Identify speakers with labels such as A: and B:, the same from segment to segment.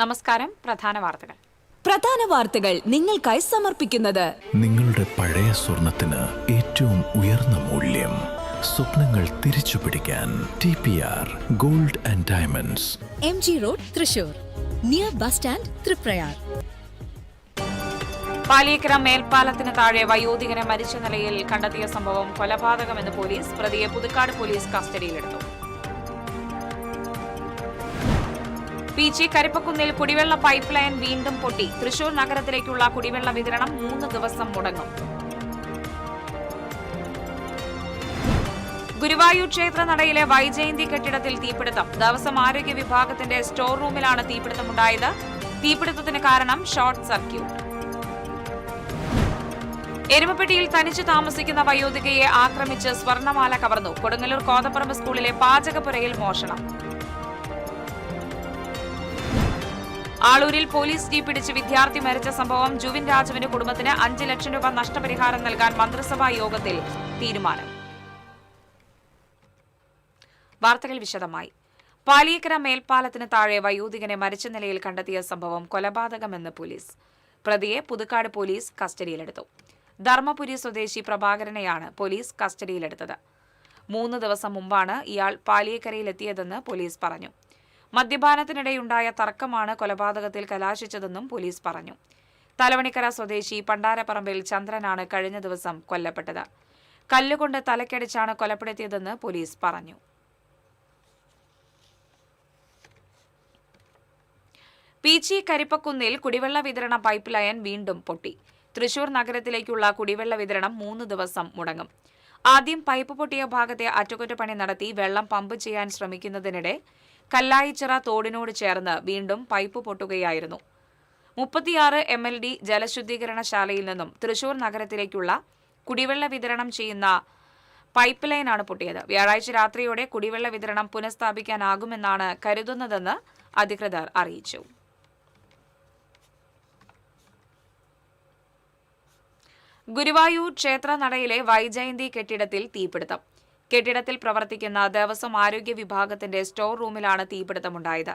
A: നമസ്കാരം. പ്രധാന വാർത്തകൾ നിങ്ങൾക്കായി സമർപ്പിക്കുന്നത്
B: നിങ്ങളുടെ പഴയ സ്വർണത്തിന് ഏറ്റവും ഉയർന്ന മൂല്യം. സ്വപ്നങ്ങൾ തിരിച്ചു പിടിക്കാൻ TPR gold and diamonds,
C: MG road, Thrissur, near bus stand, Triprayar.
A: Paliyekkara മേൽപ്പാലത്തിന് താഴെ വയോധികനെ മരിച്ച നിലയിൽ കണ്ടെത്തിയ സംഭവം കൊലപാതകമെന്ന് പോലീസ്. പ്രതിയെ പുതുക്കാട് പോലീസ് കസ്റ്റഡിയിലെടുത്തു. PG കരിപ്പക്കുന്നിൽ കുടിവെള്ള പൈപ്പ് ലൈൻ വീണ്ടും പൊട്ടി. തൃശൂർ നഗരത്തിലേക്കുള്ള കുടിവെള്ള വിതരണം 3 ദിവസം മുടങ്ങും. ഗുരുവായൂർ ക്ഷേത്ര നടയിലെ വൈജയന്തി കെട്ടിടത്തിൽ തീപിടുത്തം. ദേവസ്വം ആരോഗ്യ വിഭാഗത്തിന്റെ സ്റ്റോർ റൂമിലാണ് തീപിടുത്തമുണ്ടായത്. തീപിടുത്തത്തിന് കാരണം ഷോർട്ട് സർക്യൂട്ട്. എരുമപ്പെട്ടിയിൽ തനിച്ചു താമസിക്കുന്ന വയോധികയെ ആക്രമിച്ച് സ്വർണമാല കവർന്നു. കൊടുങ്ങല്ലൂർ കോതപ്പറമ്പ് സ്കൂളിലെ പാചകപ്പുരയിൽ മോഷണം. ആളൂരിൽ പോലീസ് ജീപ്പ് പിടിച്ച് വിദ്യാർത്ഥി മരിച്ച സംഭവം. ജുവിൻ രാജുവിന്റെ കുടുംബത്തിന് 5 ലക്ഷം രൂപ നഷ്ടപരിഹാരം നൽകാൻ മന്ത്രിസഭാ യോഗത്തിൽ തീരുമാനം. വാർത്തകൾ വിശദമായി. പാലിയേക്കര മേൽപ്പാലത്തിന് താഴെ വയോധികനെ മരിച്ച നിലയിൽ കണ്ടെത്തിയ സംഭവം കൊലപാതകമെന്ന് പോലീസ്. പ്രതിയെ പുതുക്കാട് പോലീസ് കസ്റ്റഡിയിലെടുത്തു. ധർമ്മപുരി സ്വദേശി പ്രഭാകരനെയാണ് പോലീസ് കസ്റ്റഡിയിലെടുത്തത്. 3 ദിവസം മുമ്പാണ് ഇയാൾ പാലിയേക്കരയിലെത്തിയതെന്ന് പോലീസ് പറഞ്ഞു. മദ്യപാനത്തിനിടെയുണ്ടായ തർക്കമാണ് കൊലപാതകത്തിൽ കലാശിച്ചതെന്നും പോലീസ് പറഞ്ഞു. തലവണിക്കര സ്വദേശി പണ്ടാരപ്പറമ്പിൽ ചന്ദ്രനാണ് കഴിഞ്ഞ ദിവസം കൊല്ലപ്പെട്ടത്. കല്ലുകൊണ്ട് തലക്കടിച്ചാണ് കൊലപ്പെടുത്തിയതെന്ന് പോലീസ് പറഞ്ഞു. PG കരിപ്പക്കുന്നിൽ കുടിവെള്ള വിതരണ പൈപ്പ് ലൈൻ വീണ്ടും പൊട്ടി. തൃശൂർ നഗരത്തിലേക്കുള്ള കുടിവെള്ള വിതരണം 3 ദിവസം മുടങ്ങും. ആദ്യം പൈപ്പ് പൊട്ടിയ ഭാഗത്തെ അറ്റകുറ്റപ്പണി നടത്തി വെള്ളം പമ്പ് ചെയ്യാൻ ശ്രമിക്കുന്നതിനിടെ കല്ലായിച്ചിറ തോടിനോട് ചേർന്ന് വീണ്ടും പൈപ്പ് പൊട്ടുകയായിരുന്നു. 36 MLD ജലശുദ്ധീകരണശാലയിൽ നിന്നും തൃശൂർ നഗരത്തിലേക്കുള്ള കുടിവെള്ള വിതരണം ചെയ്യുന്ന പൈപ്പ് ലൈനാണ് പൊട്ടിയത്. വ്യാഴാഴ്ച രാത്രിയോടെ കുടിവെള്ള വിതരണം പുനഃസ്ഥാപിക്കാനാകുമെന്നാണ് കരുതുന്നതെന്ന് അധികൃതർ അറിയിച്ചു. ഗുരുവായൂർ ക്ഷേത്ര നടയിലെ വൈജയന്തി കെട്ടിടത്തിൽ തീപിടുത്തം. കെട്ടിടത്തിൽ പ്രവർത്തിക്കുന്ന ദേവസ്വം ആരോഗ്യ വിഭാഗത്തിന്റെ സ്റ്റോർ റൂമിലാണ് തീപിടുത്തമുണ്ടായത്.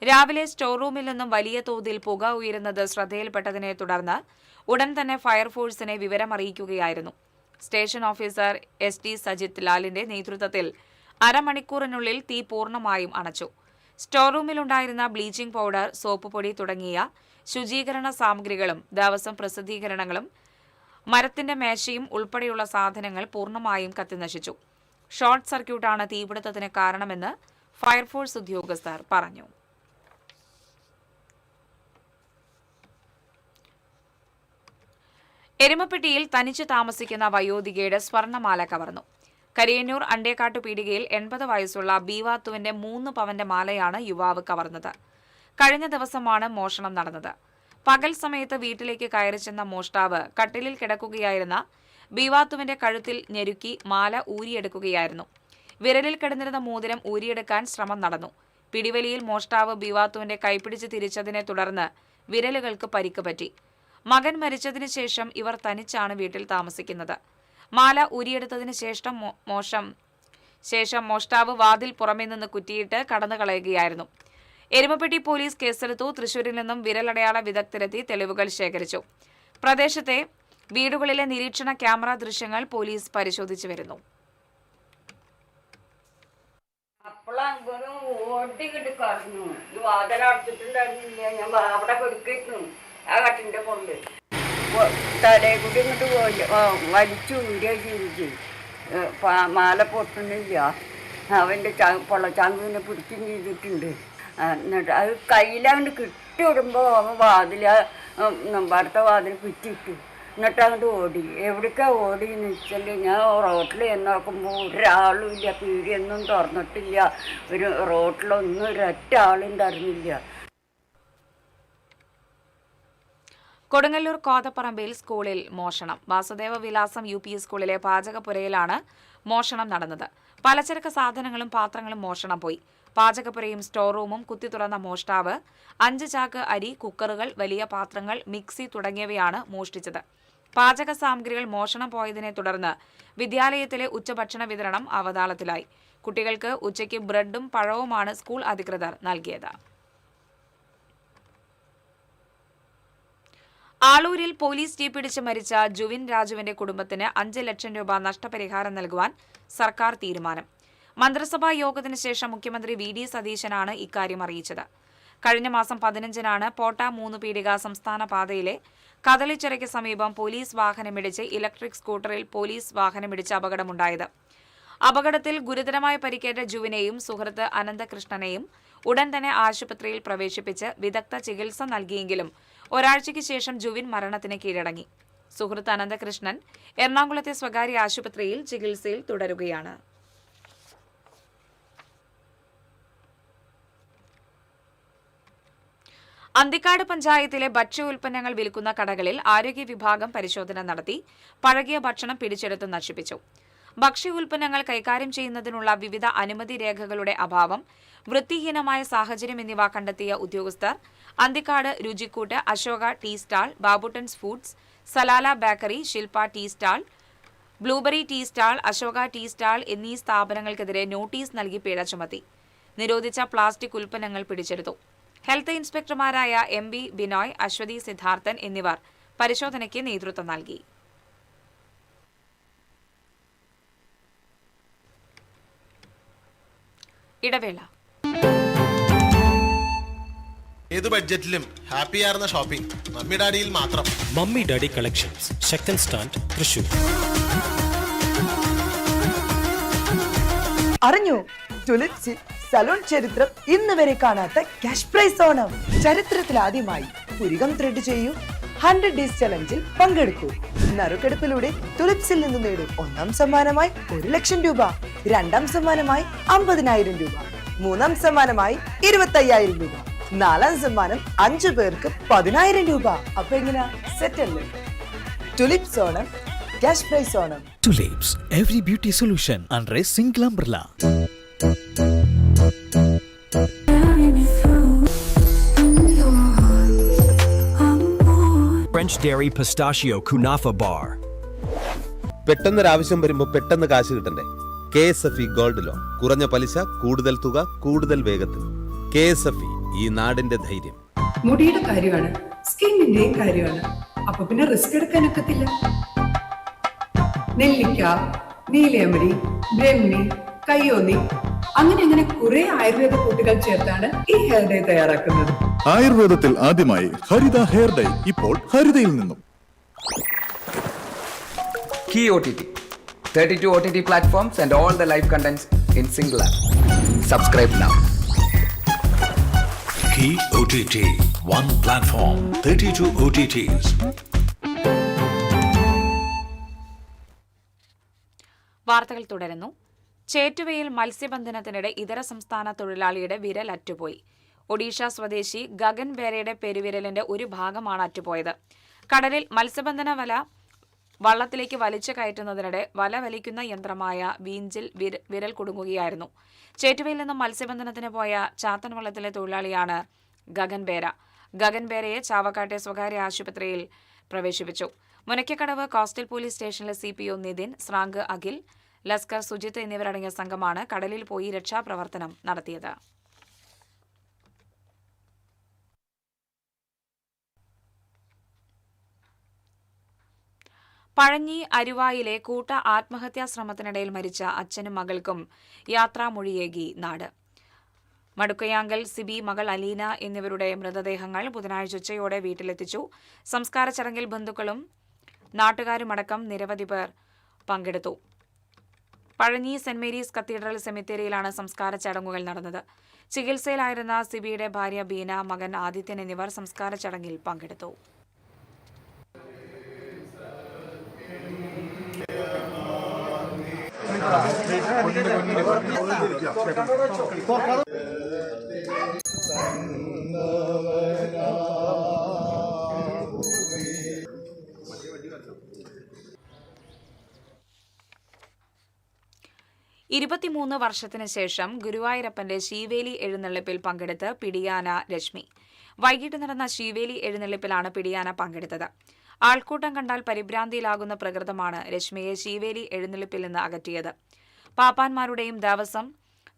A: രാവിലെ സ്റ്റോർ റൂമിൽ നിന്നും വലിയ തോതിൽ പുക ഉയരുന്നത് ശ്രദ്ധയിൽപ്പെട്ടതിനെ തുടർന്ന് ഉടൻ തന്നെ ഫയർഫോഴ്സിനെ വിവരമറിയിക്കുകയായിരുന്നു. സ്റ്റേഷൻ ഓഫീസർ ST സജിത് ലാലിന്റെ നേതൃത്വത്തിൽ അരമണിക്കൂറിനുള്ളിൽ തീ പൂർണ്ണമായും അണച്ചു. സ്റ്റോർ റൂമിലുണ്ടായിരുന്ന ബ്ലീച്ചിംഗ് പൗഡർ, സോപ്പ് പൊടി തുടങ്ങിയ ശുചീകരണ സാമഗ്രികളും ദേവസ്വം പ്രസിദ്ധീകരണങ്ങളും മരത്തിന്റെ മേശയും ഉൾപ്പെടെയുള്ള സാധനങ്ങൾ പൂർണ്ണമായും കത്തിനശിച്ചു. ഷോർട്ട് സർക്യൂട്ടാണ് തീപിടുത്തത്തിന് കാരണമെന്ന് ഫയർഫോഴ്സ് ഉദ്യോഗസ്ഥർ പറഞ്ഞു. എരുമപ്പെട്ടിയിൽ തനിച്ചു താമസിക്കുന്ന വയോധികയുടെ സ്വർണമാല കവർന്നു. കരിയന്നൂർ അണ്ടേക്കാട്ടു പീടികയിൽ 80 വയസ്സുള്ള ബീവാത്തുവിന്റെ 3 പവന്റെ മാലയാണ് യുവാവ് കവർന്നത്. കഴിഞ്ഞ ദിവസമാണ് മോഷണം നടന്നത്. പകൽ സമയത്ത് വീട്ടിലേക്ക് കയറി ചെന്ന മോഷ്ടാവ് കട്ടിലിൽ കിടക്കുകയായിരുന്ന ബീവാത്തുവിന്റെ കഴുത്തിൽ ഞെരുക്കി മാല ഊരിയെടുക്കുകയായിരുന്നു. വിരലിൽ കിടന്നിരുന്ന മോതിരം ഊരിയെടുക്കാൻ ശ്രമം നടന്നു. പിടിവലിയിൽ മോഷ്ടാവ് ബീവാത്തുവിന്റെ കൈപിടിച്ച് തിരിച്ചതിനെ തുടർന്ന് വിരലുകൾക്ക് പരിക്ക് പറ്റി. മകൻ മരിച്ചതിന് ശേഷം ഇവർ തനിച്ചാണ് വീട്ടിൽ താമസിക്കുന്നത്. മാല ഊരിയെടുത്തതിന് ശേഷം മോഷ്ടാവ് വാതിൽ പുറമേ നിന്ന് കുറ്റിയിട്ട് കടന്നു കളയുകയായിരുന്നു. എരുമപ്പെട്ടി പോലീസ് കേസെടുത്തു. തൃശൂരിൽ നിന്നും വിരലടയാള വിദഗ്ധരെത്തി തെളിവുകൾ ശേഖരിച്ചു. പ്രദേശത്തെ വീടുകളിലെ നിരീക്ഷണ ക്യാമറ ദൃശ്യങ്ങൾ പോലീസ് പരിശോധിച്ചു വരുന്നു.
D: മാല പൊട്ടുന്നില്ല. അവൻ്റെ പൊള്ളച്ചാങ്കിനെ പിടിച്ചും ചെയ്തിട്ടുണ്ട്. എന്നിട്ട് അത് കയ്യിലങ്ങോട്ട് കിട്ടിവിടുമ്പോൾ അവൻ ഭർത്ത വാതിൽ കുറ്റിയിട്ടു. എന്നിട്ട് അങ്ങോട്ട് ഓടി. എവിടേക്കാണ് ഓടിയെന്ന് വെച്ചാൽ ഞാൻ റോട്ടിൽ ചെന്ന് നോക്കുമ്പോൾ ഒരാളും ഇല്ല. പീടിയൊന്നും തുറന്നിട്ടില്ല. റോട്ടിലൊന്നും ഒരൊറ്റ ആളുണ്ടായിരുന്നില്ല.
A: കൊടുങ്ങല്ലൂർ കോതപ്പറമ്പിൽ സ്കൂളിൽ മോഷണം. വാസുദേവ വിലാസം UP സ്കൂളിലെ പാചകപ്പുരയിലാണ് മോഷണം നടന്നത്. പലചരക്ക് സാധനങ്ങളും പാത്രങ്ങളും മോഷണം പോയി. പാചകപ്പുരയും സ്റ്റോർ റൂമും കുത്തി തുറന്ന മോഷ്ടാവ് 5 ചാക്ക് അരി, കുക്കറുകൾ, വലിയ പാത്രങ്ങൾ, മിക്സി തുടങ്ങിയവയാണ് മോഷ്ടിച്ചത്. പാചക സാമഗ്രികൾ മോഷണം പോയതിനെ തുടർന്ന് വിദ്യാലയത്തിലെ ഉച്ചഭക്ഷണ വിതരണം അവതാളത്തിലായി. കുട്ടികൾക്ക് ഉച്ചയ്ക്ക് ബ്രെഡും പഴവുമാണ് സ്കൂൾ അധികൃതർ നൽകിയത്. ആളൂരിൽ പോലീസ് തീപിടിച്ച് മരിച്ച ജുവിൻ രാജുവിന്റെ കുടുംബത്തിന് 5 ലക്ഷം രൂപ നഷ്ടപരിഹാരം നൽകുവാൻ സർക്കാർ തീരുമാനം. മന്ത്രിസഭാ യോഗത്തിന് ശേഷം മുഖ്യമന്ത്രി വി.ഡി. സതീശനാണ് ഇക്കാര്യം അറിയിച്ചത്. കഴിഞ്ഞ മാസം 15-നാണ് പോട്ട 3 പീടിക സംസ്ഥാന പാതയിലെ കദളിച്ചിറയ്ക്ക് സമീപം പോലീസ് വാഹനമിടിച്ച് ഇലക്ട്രിക് സ്കൂട്ടറിൽ പോലീസ് വാഹനമിടിച്ച് അപകടമുണ്ടായത്. അപകടത്തിൽ ഗുരുതരമായി പരിക്കേറ്റ ജുവിനെയും സുഹൃത്ത് അനന്തകൃഷ്ണനെയും ഉടൻ തന്നെ ആശുപത്രിയിൽ പ്രവേശിപ്പിച്ച് വിദഗ്ധ ചികിത്സ നൽകിയെങ്കിലും ഒരാഴ്ചയ്ക്ക് ശേഷം ജുവിൻ മരണത്തിന് കീഴടങ്ങി. സുഹൃത്ത് അനന്തകൃഷ്ണൻ എറണാകുളത്തെ സ്വകാര്യ ആശുപത്രിയിൽ ചികിത്സയിൽ തുടരുകയാണ്. അന്തിക്കാട് പഞ്ചായത്തിലെ ഭക്ഷ്യ ഉൽപ്പന്നങ്ങൾ വിൽക്കുന്ന കടകളിൽ ആരോഗ്യ വിഭാഗം പരിശോധന നടത്തി പഴകിയ ഭക്ഷണം പിടിച്ചെടുത്ത് നശിപ്പിച്ചു. ഭക്ഷ്യ ഉൽപ്പന്നങ്ങൾ കൈകാര്യം ചെയ്യുന്നതിനുള്ള വിവിധ അനുമതി രേഖകളുടെ അഭാവം, വൃത്തിഹീനമായ സാഹചര്യം എന്നിവ കണ്ടെത്തിയ ഉദ്യോഗസ്ഥർ Anthikkad Ruchikkoottu, Ashoka tea stall, Babuttans foods, Salalah bakery, Shilpa tea stall, blueberry tea stall, Ashoka tea stall എന്നീ സ്ഥാപനങ്ങൾക്കെതിരെ നോട്ടീസ് നൽകി പിഴ ചുമത്തി. നിരോധിച്ച പ്ലാസ്റ്റിക് ഉൽപ്പന്നങ്ങൾ പിടിച്ചെടുത്തു. ഹെൽത്ത് ഇൻസ്പെക്ടർമാരായ എം. ബിനോയ്, അശ്വതി സിദ്ധാർത്ഥൻ എന്നിവർ പരിശോധനയ്ക്ക് നേതൃത്വം നൽകി. ഇടവേള.
E: ഏത് ബഡ്ജറ്റിലും ഹാപ്പിയാർന്ന ഷോപ്പിംഗ് മമ്മി ഡാഡിയിൽ മാത്രം.
F: മമ്മി ഡാഡി കളക്ഷൻസ്, ശക്തൻ സ്റ്റാൻഡ്, തൃശൂർ.
G: അറിഞ്ഞു, ടുലിപ്സിൽ സലൂൺ ചരിത്രം ഇന്ന് വരെ കാണാത്ത ക്യാഷ് പ്രൈസ് ഓണം. ചരിത്രത്തിൽ ആദ്യമായി പുരികം ത്രെഡ് ചെയ്യൂ, 100 ഡേയ്സ് ചലഞ്ചിൽ പങ്കെടുക്കൂ. നറുക്കെടുപ്പിലൂടെ ടുലിപ്സിൽ നിന്ന് നേടൂ 1ാം സമ്മാനമായി 1 ലക്ഷം രൂപ, 2ാം സമ്മാനമായി 50,000 രൂപ, 3ാം സമ്മാനമായി 25,000 രൂപ, 4ാം സമ്മാനം 5 പേർക്ക് 10,000 രൂപ. അപ്പൊ എങ്ങനെയാ, സെറ്റ് അല്ലേ? Tulips Onam, cash prize Onam.
B: Tulips, every beauty solution under a single umbrella.
H: French Dairy Pistachio Kunafa Bar.
E: പെട്ടെന്നൊരാവശ്യം വരുമ്പോൾ പെട്ടെന്ന് കാശ് കിട്ടണ്ടേ? KSFE ഗോൾഡ് ലോൺ, കുറഞ്ഞ പലിശ, കൂടുതൽ തുക, കൂടുതൽ വേഗത്തിൽ. KSFE, ഈ നാടിന്റെ ധൈര്യം.
I: മുടിയുടെ കാര്യമാണ്, സ്കിന്നിന്റെയും കാര്യമാണ്. അപ്പൊ പിന്നെ റിസ്ക് എടുക്കാനൊക്കത്തില്ല. നെല്ലിക്ക, നീലയമരി, ബ്രഹ്മി, കയ്യോന്നി, അങ്ങനെ കുറെ ആയുർവേദ കൂട്ടുകൾ ചേർത്താണ് ഈ ഹെയർ ഡേ തയ്യാറാക്കുന്നത്.
J: ആയുർവേദത്തിൽ ആദ്യമായി ഹരിത ഹെയർ ഡൈ, ഇപ്പോൾ ഹരിതയിൽ നിന്നും.
K: Key OTT, 32 OTT platforms and all the live contents in single app. Subscribe now.
B: Key OTT, one platform, 32 OTTs.
A: വാർത്തകൾ തുടരുന്നു. ചേറ്റുവയിൽ മത്സ്യബന്ധനത്തിനിടെ ഇതര സംസ്ഥാന തൊഴിലാളിയുടെ വിരൽ അറ്റുപോയി. ഒഡീഷ സ്വദേശി ഗഗൻ ബേരയുടെ പെരുവിരലിന്റെ ഒരു ഭാഗമാണ് അറ്റുപോയത്. കടലിൽ മത്സ്യബന്ധന വല വള്ളത്തിലേക്ക് വലിച്ചു കയറ്റുന്നതിനിടെ വല വലിക്കുന്ന യന്ത്രമായ വീഞ്ചിൽ വിരൽ കുടുങ്ങുകയായിരുന്നു. ചേറ്റുവയിൽ നിന്നും മത്സ്യബന്ധനത്തിന് പോയ ചാത്തൻവള്ളത്തിലെ തൊഴിലാളിയാണ് ഗഗൻ ബേര. ഗഗൻ ബേരയെ ചാവക്കാട്ടെ സ്വകാര്യ ആശുപത്രിയിൽ പ്രവേശിപ്പിച്ചു. മുനയ്ക്കക്കടവ് കോസ്റ്റൽ പോലീസ് സ്റ്റേഷനിലെ CPO നിതിൻ, സ്രാങ്ക് അഖിൽ, ലസ്കർ സുജിത്ത് എന്നിവരടങ്ങിയ സംഘമാണ് കടലിൽ പോയി രക്ഷാപ്രവർത്തനം നടത്തിയത്. പഴഞ്ഞി അരുവായിലെ കൂട്ട ആത്മഹത്യാ ശ്രമത്തിനിടയിൽ മരിച്ച അച്ഛനും മകൾക്കും യാത്രാമൊഴിയേകി നാട്. മടുക്കയാങ്കൽ സിബി, മകൾ അലീന എന്നിവരുടെ മൃതദേഹങ്ങൾ ബുധനാഴ്ച ഉച്ചയോടെ വീട്ടിലെത്തിച്ചു. സംസ്കാര ചടങ്ങിൽ ബന്ധുക്കളും നാട്ടുകാരുമടക്കം നിരവധി പേർ പങ്കെടുത്തു. പഴഞ്ഞി സെന്റ് മേരീസ് കത്തീഡ്രൽ സെമിത്തേരിയിലാണ് സംസ്കാര ചടങ്ങുകൾ നടന്നത്. ചികിത്സയിലായിരുന്ന സിബിയുടെ ഭാര്യ ബീന, മകൻ ആദിത്യൻ എന്നിവർ സംസ്കാര ചടങ്ങിൽ പങ്കെടുത്തു. ഇരുപത്തിമൂന്ന് വർഷത്തിന് ശേഷം ഗുരുവായൂരപ്പന്റെ ശീവേലി എഴുന്നള്ളിപ്പിൽ പങ്കെടുത്ത് പിടിയാന രശ്മി. വൈകിട്ട് നടന്ന ശീവേലി എഴുന്നള്ളിപ്പിലാണ് പിടിയാന പങ്കെടുത്തത്. ആൾക്കൂട്ടം കണ്ടാൽ പരിഭ്രാന്തിയിലാകുന്ന പ്രകൃതമാണ് രശ്മിയെ ശീവേലി എഴുന്നള്ളിപ്പിൽ നിന്ന് അകറ്റിയത്. പാപ്പാന്മാരുടെയും ദേവസ്വം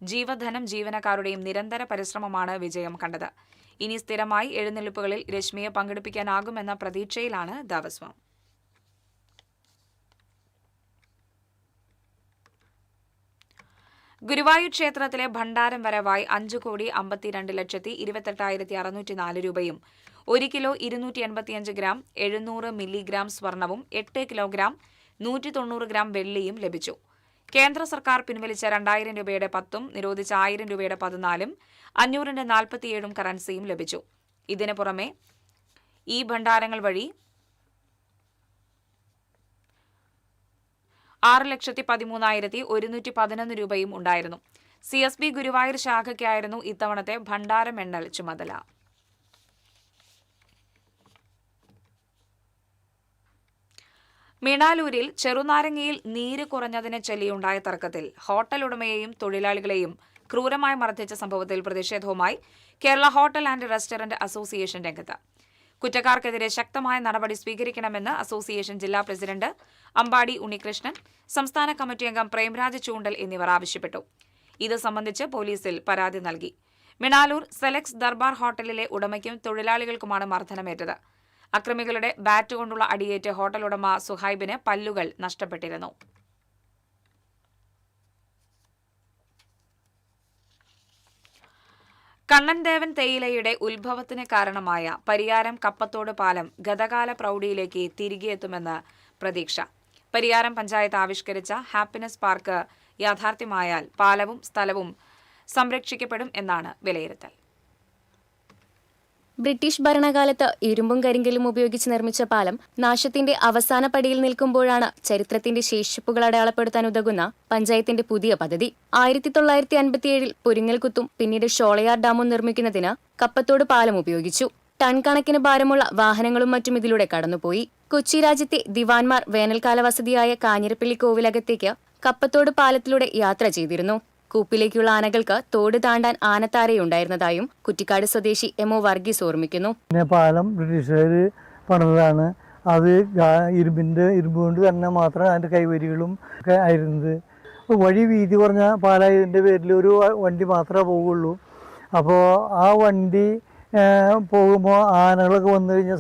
A: ജീവധനം ജീവനക്കാരുടെയും നിരന്തര പരിശ്രമമാണ് വിജയം കണ്ടത്. ഇനി സ്ഥിരമായി എഴുന്നള്ളിപ്പുകളിൽ രശ്മിയെ പങ്കെടുപ്പിക്കാനാകുമെന്ന പ്രതീക്ഷയിലാണ് ദേവസ്വം. ഗുരുവായൂർ ക്ഷേത്രത്തിലെ ഭണ്ഡാരം വരവായി 5,52,28,604 രൂപയും 1 കിലോ 285 ഗ്രാം 700 മില്ലിഗ്രാം സ്വർണവും 8 കിലോഗ്രാം 190 ഗ്രാം വെള്ളിയും ലഭിച്ചു. കേന്ദ്ര സർക്കാർ പിൻവലിച്ച 2,000 രൂപയുടെ 10ഉം നിരോധിച്ച 1,000 രൂപയുടെ 14ഉം 500ന്റെ 47ഉം കറൻസിയും ലഭിച്ചു. ഇതിനു പുറമെ ഈ ഭണ്ഡാരങ്ങൾ വഴി 6,13,111 രൂപയും ഉണ്ടായിരുന്നു. CSB ഗുരുവായൂർ ശാഖയ്ക്കായിരുന്നു ഇത്തവണത്തെ ഭണ്ഡാരം എണ്ണൽ ചുമതല. മിണാലൂരിൽ ചെറുനാരങ്ങയിൽ നീര് കുറഞ്ഞതിനെ ചൊല്ലിയുണ്ടായ തർക്കത്തിൽ ഹോട്ടൽ ഉടമയെയും തൊഴിലാളികളെയും ക്രൂരമായി മർദ്ദിച്ച സംഭവത്തിൽ പ്രതിഷേധവുമായി Kerala hotel and restaurant association രംഗത്ത്. കുറ്റക്കാർക്കെതിരെ ശക്തമായ നടപടി സ്വീകരിക്കണമെന്ന് അസോസിയേഷൻ ജില്ലാ പ്രസിഡന്റ് അമ്പാടി ഉണ്ണികൃഷ്ണൻ, സംസ്ഥാന കമ്മിറ്റി അംഗം പ്രേംരാജ് ചൂണ്ടൽ എന്നിവർ ആവശ്യപ്പെട്ടു. ഇത് സംബന്ധിച്ച് പോലീസിൽ പരാതി നൽകി. മിണാലൂർ സെലക്സ് ദർബാർ ഹോട്ടലിലെ ഉടമയ്ക്കും തൊഴിലാളികൾക്കുമാണ് മർദ്ദനമേറ്റത്. അക്രമികളുടെ ബാറ്റ് കൊണ്ടുള്ള അടിയേറ്റ് ഹോട്ടൽ ഉടമ സുഹൈബിന് പല്ലുകൾ നഷ്ടപ്പെട്ടിരുന്നു. കണ്ണൻദേവൻ തേയിലയുടെ ഉത്ഭവത്തിന് കാരണമായ പരിയാരം കപ്പത്തോട് പാലം ഗതകാല പ്രൗഢിയിലേക്ക് തിരികെയെത്തുമെന്ന് പ്രതീക്ഷ. പരിയാരം പഞ്ചായത്ത് ആവിഷ്കരിച്ച ഹാപ്പിനെസ് പാർക്ക് യാഥാർത്ഥ്യമായാൽ പാലവും സ്ഥലവും സംരക്ഷിക്കപ്പെടും എന്നാണ് വിലയിരുത്തൽ.
L: ബ്രിട്ടീഷ് ഭരണകാലത്ത് ഇരുമ്പും കരിങ്കല്ലും ഉപയോഗിച്ച് നിർമ്മിച്ച പാലം നാശത്തിന്റെ അവസാന പടിയിൽ നിൽക്കുമ്പോഴാണ് ചരിത്രത്തിന്റെ ശേഷിപ്പുകൾ അടയാളപ്പെടുത്താൻ ഉതകുന്ന പഞ്ചായത്തിന്റെ പുതിയ പദ്ധതി. 1957 പൊരിങ്ങൽകുത്തും പിന്നീട് ഷോളയാർ ഡാമും നിർമ്മിക്കുന്നതിന് കപ്പത്തോട് പാലം ഉപയോഗിച്ചു. ടൺ കണക്കിന് ഭാരമുള്ള വാഹനങ്ങളും മറ്റും ഇതിലൂടെ കടന്നുപോയി. കൊച്ചി രാജ്യത്തെ ദിവാൻമാർ വേനൽക്കാല വസതിയായ കാഞ്ഞിരപ്പള്ളി കോവിലകത്തേക്ക് കപ്പത്തോട് പാലത്തിലൂടെ യാത്ര ചെയ്തിരുന്നു. കൂപ്പിലേക്കുള്ള ആനകൾക്ക് തോട് താണ്ടാൻ ആനത്താരയുണ്ടായിരുന്നതായും കുറ്റിക്കാട് സ്വദേശി എം.ഒ. വർഗീസ് ഓർമ്മിക്കുന്നു.
M: പാലം ബ്രിട്ടീഷുകാർ പണിതാണ്. അത് ഇരുമ്പ് കൊണ്ട് തന്നെ മാത്രം അതിൻ്റെ കൈവരികളും ഒക്കെ ആയിരുന്നത്. വഴി വീതി കുറഞ്ഞ പാലായതിൻ്റെ പേരിൽ ഒരു വണ്ടി മാത്രമേ പോവുള്ളൂ. അപ്പോൾ ആ വണ്ടി പോകുമ്പോൾ ആനകളൊക്കെ വന്നു കഴിഞ്ഞാൽ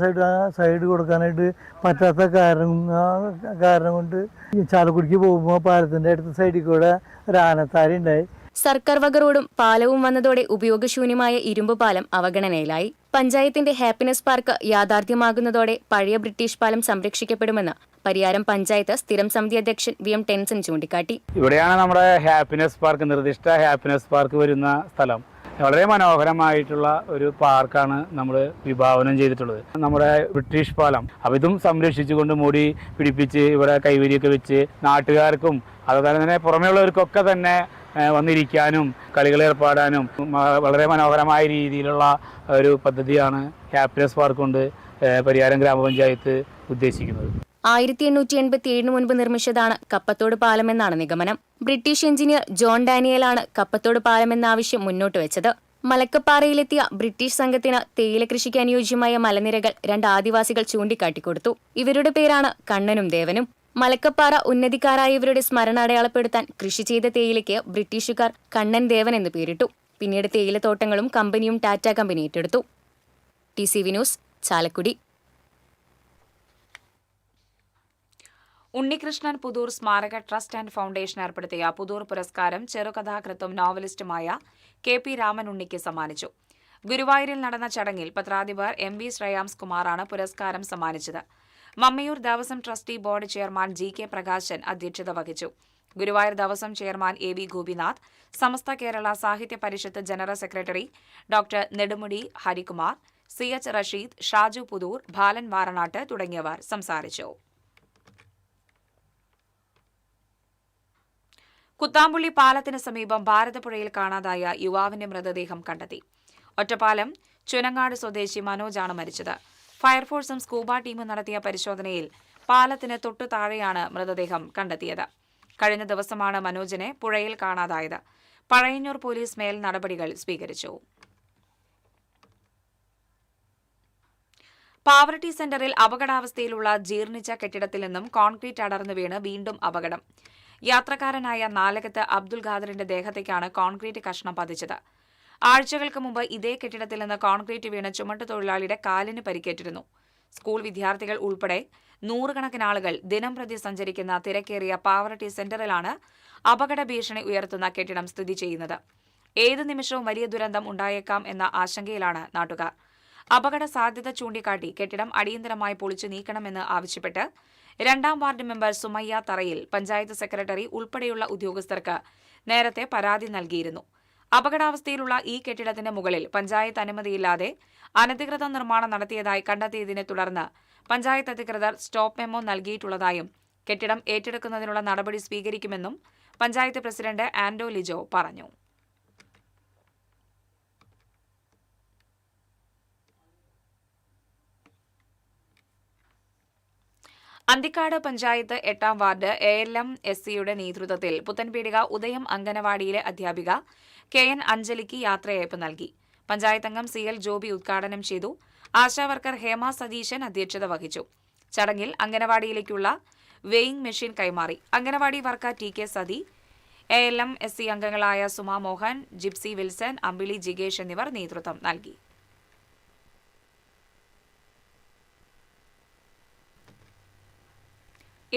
M: സൈഡ് കൊടുക്കാനായിട്ട് പറ്റാത്ത കാരണം കൊണ്ട് ചാലക്കുടിക്ക് പോകുമ്പോൾ പാലത്തിൻ്റെ അടുത്ത സൈഡിൽ കൂടെ ഒരു ആനത്താര ഉണ്ടായി.
L: സർക്കാർ വക റോഡും പാലവും വന്നതോടെ ഉപയോഗശൂന്യമായ ഇരുമ്പ് പാലം അവഗണനയിലായി. പഞ്ചായത്തിന്റെ ഹാപ്പിനെസ് പാർക്ക് യാഥാർത്ഥ്യമാകുന്നതോടെ പഴയ ബ്രിട്ടീഷ് പാലം സംരക്ഷിക്കപ്പെടുമെന്ന് പരിയാരം പഞ്ചായത്ത് സ്ഥിരം സമിതി അധ്യക്ഷൻ VM ടെൻസൺ ചൂണ്ടിക്കാട്ടി.
N: ഇവിടെയാണ് നമ്മുടെ ഹാപ്പിനെസ് പാർക്ക്, നിർദ്ദിഷ്ട ഹാപ്പിനെസ് പാർക്ക് വരുന്ന സ്ഥലം. വളരെ മനോഹരമായിട്ടുള്ള ഒരു പാർക്കാണ് നമ്മൾ വിഭാവനം ചെയ്തിട്ടുള്ളത്. നമ്മുടെ ബ്രിട്ടീഷ് പാലം അപ്പോൾ ഇതും സംരക്ഷിച്ചുകൊണ്ട് മൂടി പിടിപ്പിച്ച് ഇവിടെ കൈവരിയൊക്കെ വെച്ച് നാട്ടുകാർക്കും അതുപോലെ തന്നെ പുറമെയുള്ളവർക്കൊക്കെ തന്നെ വന്നിരിക്കാനും കളികൾ ഏർപ്പാടാനും വളരെ മനോഹരമായ രീതിയിലുള്ള ഒരു പദ്ധതിയാണ് ഹാപ്പിനെസ് പാർക്ക് കൊണ്ട് പരിയാരം ഗ്രാമപഞ്ചായത്ത് ഉദ്ദേശിക്കുന്നത്.
L: 1887 മുൻപ് നിർമ്മിച്ചതാണ് കപ്പത്തോട് പാലമെന്നാണ് നിഗമനം. ബ്രിട്ടീഷ് എഞ്ചിനീയർ ജോൺ ഡാനിയലാണ് കപ്പത്തോട് പാലമെന്ന ആവശ്യം മുന്നോട്ട് വെച്ചത്. മലക്കപ്പാറയിലെത്തിയ ബ്രിട്ടീഷ് സംഘത്തിന് തേയില കൃഷിക്ക് അനുയോജ്യമായ മലനിരകൾ 2 ആദിവാസികൾ ചൂണ്ടിക്കാട്ടിക്കൊടുത്തു. ഇവരുടെ പേരാണ് കണ്ണനും ദേവനും. മലക്കപ്പാറ ഉന്നതിക്കാരായ ഇവരുടെ സ്മരണ അടയാളപ്പെടുത്താൻ കൃഷി ചെയ്ത തേയിലയ്ക്ക് ബ്രിട്ടീഷുകാർ കണ്ണൻ ദേവൻ എന്ന് പേരിട്ടു. പിന്നീട് തേയിലത്തോട്ടങ്ങളും കമ്പനിയും ടാറ്റ കമ്പനി ഏറ്റെടുത്തു. TCV news, Chalakudy.
A: ഉണ്ണികൃഷ്ണൻ പുതൂർ സ്മാരക ട്രസ്റ്റ് ആൻഡ് ഫൗണ്ടേഷൻ ഏർപ്പെടുത്തിയ പുതൂർ പുരസ്കാരം ചെറുകഥാകൃത്തും നോവലിസ്റ്റുമായ KP രാമൻ ഉണ്ണിക്ക് സമ്മാനിച്ചു. ഗുരുവായൂരിൽ നടന്ന ചടങ്ങിൽ പത്രാധിപർ MV ശ്രേയാംസ് കുമാറാണ് പുരസ്കാരം സമ്മാനിച്ചത്. Mammiyoor Devaswom trustee board chairman GK Prakashan അധ്യക്ഷത വഹിച്ചു. Guruvayur Devaswom chairman AV Gopinath, Samastha Kerala Sahithya Parishad general secretary doctor Nedumudi Harikumar, CH Rasheed, Shaju Puthoor, Balan Varanattu തുടങ്ങിയവർ സംസാരിച്ചു. കുത്താമ്പുള്ളി പാലത്തിന് സമീപം ഭാരതപ്പുഴയിൽ കാണാതായ യുവാവിന്റെ മൃതദേഹം കണ്ടെത്തി. ഒറ്റപ്പാലം ചുനങ്ങാട് സ്വദേശി മനോജാണ് മരിച്ചത്. ഫയർഫോഴ്സും സ്കൂബ ടീമും നടത്തിയ പരിശോധനയിൽ പാലത്തിന് തൊട്ടു താഴെയാണ് മൃതദേഹം കണ്ടെത്തിയത്. കഴിഞ്ഞ ദിവസമാണ് മനോജിനെ പുഴയിൽ കാണാതായത്. പഴയന്നൂർ പോലീസ് മേൽ നടപടികൾ സ്വീകരിച്ചു. പാവറട്ടി സെന്ററിൽ അപകടാവസ്ഥയിലുള്ള ജീർണിച്ച കെട്ടിടത്തിൽ നിന്നും കോൺക്രീറ്റ് അടർന്നു വീണ് വീണ്ടും അപകടം. യാത്രക്കാരനായ നാലകത്ത് അബ്ദുൽ ഖാദറിന്റെ ദേഹത്തേക്കാണ് കോൺക്രീറ്റ് കഷ്ണം പതിച്ചത്. ആഴ്ചകൾക്ക് മുമ്പ് ഇതേ കെട്ടിടത്തിൽ നിന്ന് കോൺക്രീറ്റ് വീണ് ചുമട്ടുതൊഴിലാളിയുടെ കാലിന് പരിക്കേറ്റിരുന്നു. സ്കൂൾ വിദ്യാർത്ഥികൾ ഉൾപ്പെടെ നൂറുകണക്കിന് ആളുകൾ ദിനംപ്രതി സഞ്ചരിക്കുന്ന തിരക്കേറിയ പാവറട്ടി സെന്ററിലാണ് അപകട ഭീഷണി ഉയർത്തുന്ന കെട്ടിടം സ്ഥിതി ചെയ്യുന്നത്. ഏത് നിമിഷവും വലിയ ദുരന്തം ഉണ്ടായേക്കാം എന്ന ആശങ്കയിലാണ് നാട്ടുകാർ. അപകട സാധ്യത ചൂണ്ടിക്കാട്ടി കെട്ടിടം അടിയന്തരമായി പൊളിച്ചു നീക്കണമെന്ന് ആവശ്യപ്പെട്ട് 2ാം വാർഡ് മെമ്പർ സുമയ്യ തറയിൽ പഞ്ചായത്ത് സെക്രട്ടറി ഉൾപ്പെടെയുള്ള ഉദ്യോഗസ്ഥർക്ക് നേരത്തെ പരാതി നൽകിയിരുന്നു. അപകടാവസ്ഥയിലുള്ള ഈ കെട്ടിടത്തിന്റെ മുകളിൽ പഞ്ചായത്ത് അനുമതിയില്ലാതെ അനധികൃത നിർമ്മാണം നടത്തിയതായി കണ്ടെത്തിയതിനെ തുടർന്ന് പഞ്ചായത്ത് അധികൃതർ സ്റ്റോപ്പ് മെമ്മോ നൽകിയിട്ടുള്ളതായും കെട്ടിടം ഏറ്റെടുക്കുന്നതിനുള്ള നടപടി സ്വീകരിക്കുമെന്നും പഞ്ചായത്ത് പ്രസിഡന്റ് ആൻഡോ ലിജോ പറഞ്ഞു. അന്തിക്കാട് പഞ്ചായത്ത് 8ാം വാർഡ് ALM-SCയുടെ നേതൃത്വത്തിൽ പുത്തൻപീടിക ഉദയം അംഗനവാടിയിലെ അധ്യാപിക KN അഞ്ജലിക്ക് യാത്രയയപ്പ് നൽകി. പഞ്ചായത്ത് അംഗം CL ജോബി ഉദ്ഘാടനം ചെയ്തു. ആശാവർക്കർ ഹേമ സതീശൻ അധ്യക്ഷത വഹിച്ചു. ചടങ്ങിൽ അംഗനവാടിയിലേക്കുള്ള വെയിങ് മെഷീൻ കൈമാറി. Anganwadi worker TK Sathi, ALM-SC അംഗങ്ങളായ സുമ മോഹൻ, ജിപ്സി വിൽസൺ, അമ്പിളി ജിഗേഷ് എന്നിവർ നേതൃത്വം നൽകി.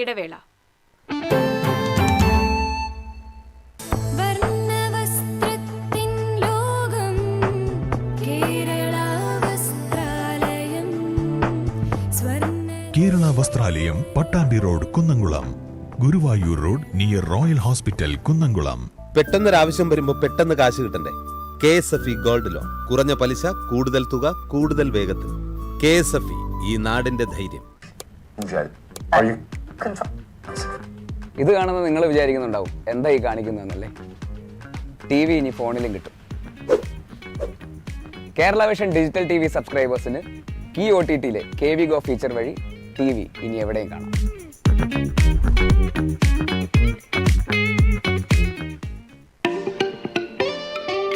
A: ഇടവേള.
J: Kerala Vasthralayam, Pattambi road, Kunnamkulam. Guruvayur road near royal hospital, Kunnamkulam.
E: പെട്ടെന്നൊരാവശ്യം വരുമ്പോൾ പെട്ടെന്ന് കാശ് കിട്ടണ്ടേ? KSFE gold loan. കുറഞ്ഞ പലിശ, കൂടുതൽ തുക, കൂടുതൽ വേഗത്തിൽ. KSFE, ഈ നാടിന്റെ ധൈര്യം.
K: ഇത് കാണുന്ന നിങ്ങൾ വിചാരിക്കുന്നുണ്ടാവും എന്താ ഈ കാണിക്കുന്നതെന്നല്ലേ. TV ഇനി ഫോണിലും കിട്ടും. കേരള വിഷൻ ഡിജിറ്റൽ TV സബ്സ്ക്രൈബേഴ്സിന് ഈ OTTയിലെ KV Go ഫീച്ചർ വഴി TV ഇനി എവിടെയും കാണാം.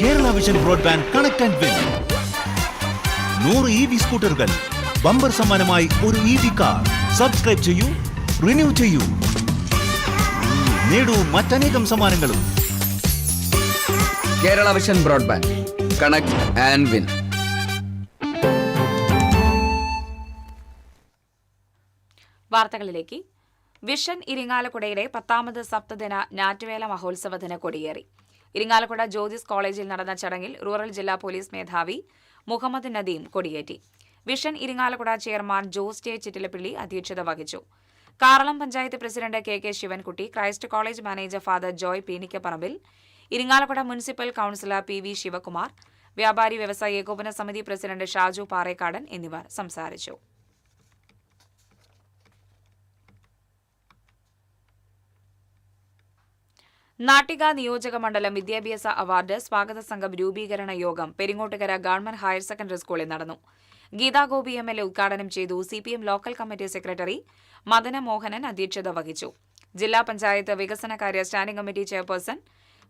J: Kerala vision broadband connect and win. 100 EV സ്കൂട്ടറുകൾ, ബമ്പർ സമ്മാനമായി ഒരു EV കാർ. സബ്സ്ക്രൈബ് ചെയ്യൂ, റിന്യൂ ചെയ്യൂ, നേടൂ മറ്റനേകം സമ്മാനങ്ങളും.
K: Kerala vision broadband connect and win.
A: വാർത്തകളിലേക്ക്. വിഷൻ ഇരിങ്ങാലക്കുടയുടെ 10ാമത് സപ്തദിന ഞാറ്റുവേല മഹോത്സവത്തിന് കൊടിയേറി. ഇരിങ്ങാലക്കുട ജ്യോതിസ് കോളേജിൽ നടന്ന ചടങ്ങിൽ റൂറൽ ജില്ലാ പോലീസ് മേധാവി മുഹമ്മദ് നദീം കൊടിയേറ്റി. Vision Irinjalakuda chairman Jose J. Chittilappilly അധ്യക്ഷത വഹിച്ചു. Karalam panchayat president KK Sivankutty, Christ college manager father Joy Peenikkaparambil, Irinjalakuda municipal councillor PV Sivakumar, വ്യാപാരി വ്യവസായ ഏകോപന സമിതി പ്രസിഡന്റ് ഷാജു പാറേക്കാടൻ എന്നിവർ സംസാരിച്ചു. നാട്ടിക നിയോജക മണ്ഡലം വിദ്യാഭ്യാസ അവാർഡ് സ്വാഗത സംഘം രൂപീകരണ യോഗം പെരിങ്ങോട്ടുകര ഗവൺമെന്റ് ഹയർ സെക്കൻഡറി സ്കൂളിൽ നടന്നു. ഗീതാ ഗോപി MLA ഉദ്ഘാടനം ചെയ്തു. CPM local committee secretary Madana Mohanan അധ്യക്ഷത വഹിച്ചു. ജില്ലാ പഞ്ചായത്ത് വികസനകാര്യ standing committee chairperson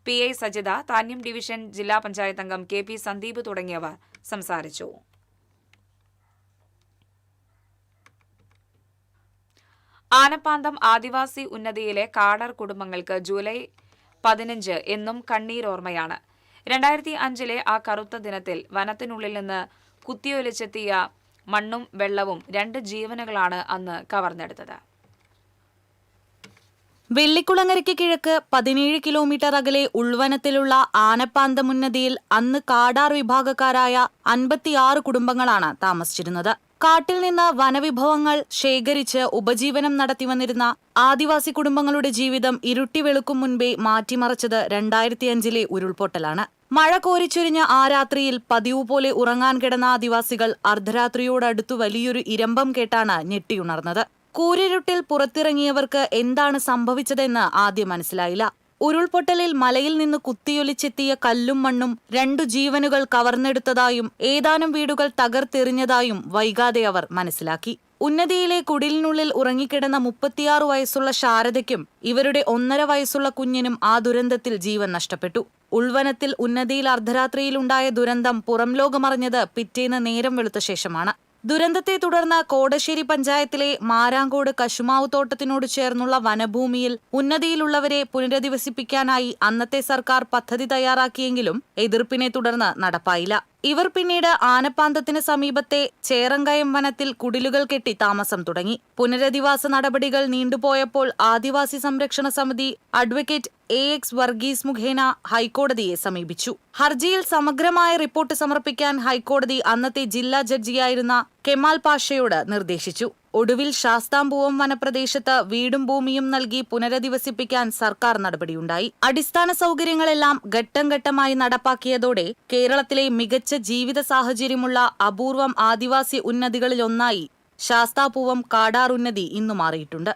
A: PI Sajitha, Thanyam division ജില്ലാ പഞ്ചായത്ത് അംഗം KP സന്ദീപ് തുടങ്ങിയവർ സംസാരിച്ചു. ആനപ്പാന്തം ആദിവാസി ഉന്നതിയിലെ കാടർ കുടുംബങ്ങൾക്ക് ജൂലൈ 15 എന്നും കണ്ണീരോർമ്മയാണ്. 2005 ആ കറുത്ത ദിനത്തിൽ വനത്തിനുള്ളിൽ നിന്ന് കുത്തിയൊലിച്ചെത്തിയ മണ്ണും വെള്ളവും 2 ജീവനുകളാണ് അന്ന് കവർന്നെടുത്തത്.
O: വെള്ളിക്കുളങ്ങരയ്ക്ക് കിഴക്ക് 17 കിലോമീറ്റർ അകലെ ഉൾവനത്തിലുള്ള ആനപ്പാന്തമുന്നതിയിൽ അന്ന് കാടാർ വിഭാഗക്കാരായ 56 കുടുംബങ്ങളാണ് താമസിച്ചിരുന്നത്. കാട്ടിൽ നിന്ന് വനവിഭവങ്ങൾ ശേഖരിച്ച് ഉപജീവനം നടത്തിവന്നിരുന്ന ആദിവാസി കുടുംബങ്ങളുടെ ജീവിതം ഇരുട്ടി വെളുക്കും മുൻപേ മാറ്റിമറിച്ചത് 2005 ഉരുൾപൊട്ടലാണ്. മഴ കോരിച്ചൊരിഞ്ഞ ആ രാത്രിയിൽ പതിവ് പോലെ ഉറങ്ങാൻ കിടന്ന ആദിവാസികൾ അർദ്ധരാത്രിയോടടുത്തു വലിയൊരു ഇരമ്പം കേട്ടാണ് ഞെട്ടിയുണർന്നത്. കൂരിരുട്ടിൽ പുറത്തിറങ്ങിയവർക്ക് എന്താണ് സംഭവിച്ചതെന്ന് ആദ്യം മനസ്സിലായില്ല. ഉരുൾപൊട്ടലിൽ മലയിൽ നിന്ന് കുത്തിയൊലിച്ചെത്തിയ കല്ലും മണ്ണും 2 ജീവനുകൾ കവർന്നെടുത്തതായും ഏതാനും വീടുകൾ തകർത്തെറിഞ്ഞതായും വൈകാതെ അവർ മനസ്സിലാക്കി. ഉന്നതിയിലെ കുടിലിനുള്ളിൽ ഉറങ്ങിക്കിടന്ന 36 വയസ്സുള്ള ശാരദയ്ക്കും ഇവരുടെ 1.5 വയസ്സുള്ള കുഞ്ഞിനും ആ ദുരന്തത്തിൽ ജീവൻ നഷ്ടപ്പെട്ടു. ഉൾവനത്തിൽ ഉന്നതിയിൽ അർദ്ധരാത്രിയിലുണ്ടായ ദുരന്തം പുറംലോകമറിഞ്ഞത് പിറ്റേന്ന് നേരം വെളുത്ത ശേഷമാണ്. ദുരന്തത്തെ തുടർന്ന് കോടശ്ശേരി പഞ്ചായത്തിലെ മാരാങ്കോട് കശുമാവ് തോട്ടത്തിനോട് ചേർന്നുള്ള വനഭൂമിയിൽ ഉന്നതിയിലുള്ളവരെ പുനരധിവസിപ്പിക്കാനായി അന്നത്തെ സർക്കാർ പദ്ധതി തയ്യാറാക്കിയെങ്കിലും എതിർപ്പിനെ തുടർന്ന് നടപ്പായില്ല. ഇവർ പിന്നീട് ആനപ്പാന്തത്തിന് സമീപത്തെ ചേറങ്കയം വനത്തിൽ കുടിലുകൾ കെട്ടി താമസം തുടങ്ങി. പുനരധിവാസ നടപടികൾ നീണ്ടുപോയപ്പോൾ ആദിവാസി സംരക്ഷണ സമിതി അഡ്വക്കേറ്റ് AX വർഗീസ് മുഖേന ഹൈക്കോടതിയെ സമീപിച്ചു. ഹർജിയിൽ സമഗ്രമായ റിപ്പോർട്ട് സമർപ്പിക്കാൻ ഹൈക്കോടതി അന്നത്തെ ജില്ലാ ജഡ്ജിയായിരുന്ന കെമാൽ പാഷയോട് നിർദ്ദേശിച്ചു. ഒടുവിൽ ശാസ്താംപൂവം വനപ്രദേശത്ത് വീടും ഭൂമിയും നൽകി പുനരധിവസിപ്പിക്കാൻ സർക്കാർ നടപടിയുണ്ടായി. അടിസ്ഥാന സൗകര്യങ്ങളെല്ലാം ഘട്ടം ഘട്ടമായി നടപ്പാക്കിയതോടെ കേരളത്തിലെ മികച്ച ജീവിത സാഹചര്യമുള്ള അപൂർവം ആദിവാസി ഉന്നതികളിലൊന്നായി ശാസ്താപൂവം കാടാർ ഉന്നതി ഇന്നു മാറിയിട്ടുണ്ട്.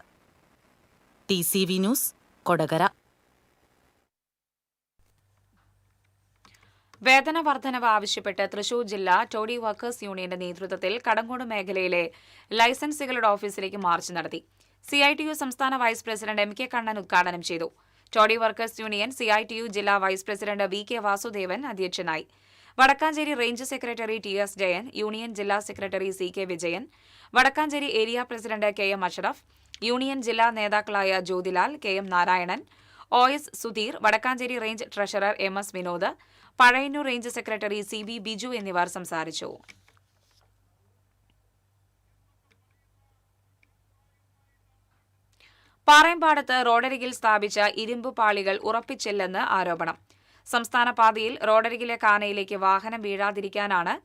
O: TCV news, Kodakara.
A: വേതന വർധനവ് ആവശ്യപ്പെട്ട് തൃശൂർ ജില്ലാ ടോഡി വർക്കേഴ്സ് യൂണിയന്റെ നേതൃത്വത്തിൽ കടങ്ങോട് മേഖലയിലെ ലൈസൻസുകളുടെ ഓഫീസിലേക്ക് മാർച്ച് നടത്തി. CITU സംസ്ഥാന വൈസ് പ്രസിഡന്റ് MK കണ്ണൻ ഉദ്ഘാടനം ചെയ്തു. ടോഡി വർക്കേഴ്സ് യൂണിയൻ CITU ജില്ലാ വൈസ് പ്രസിഡന്റ് VK വാസുദേവൻ അധ്യക്ഷനായി. Vadakkanchery range secretary TS Jayan, union ജില്ലാ secretary CK Vijayan, Vadakkanchery area president KM Ashraf, union ജില്ലാ നേതാക്കളായ Jyothilal, KM Narayanan, OS Sudheer, Vadakkanchery range treasurer MS Vinod, Pazhayannur range secretary CB Biju എന്നിവർ സംസാരിച്ചു. പാറയമ്പാടത്ത് റോഡരികിൽ സ്ഥാപിച്ച ഇരുമ്പ് പാളികൾ ഉറപ്പിച്ചില്ലെന്ന് ആരോപണം. സംസ്ഥാന പാതയിൽ റോഡരികിലെ കാനയിലേക്ക് വാഹനം വീഴാതിരിക്കാനാണ്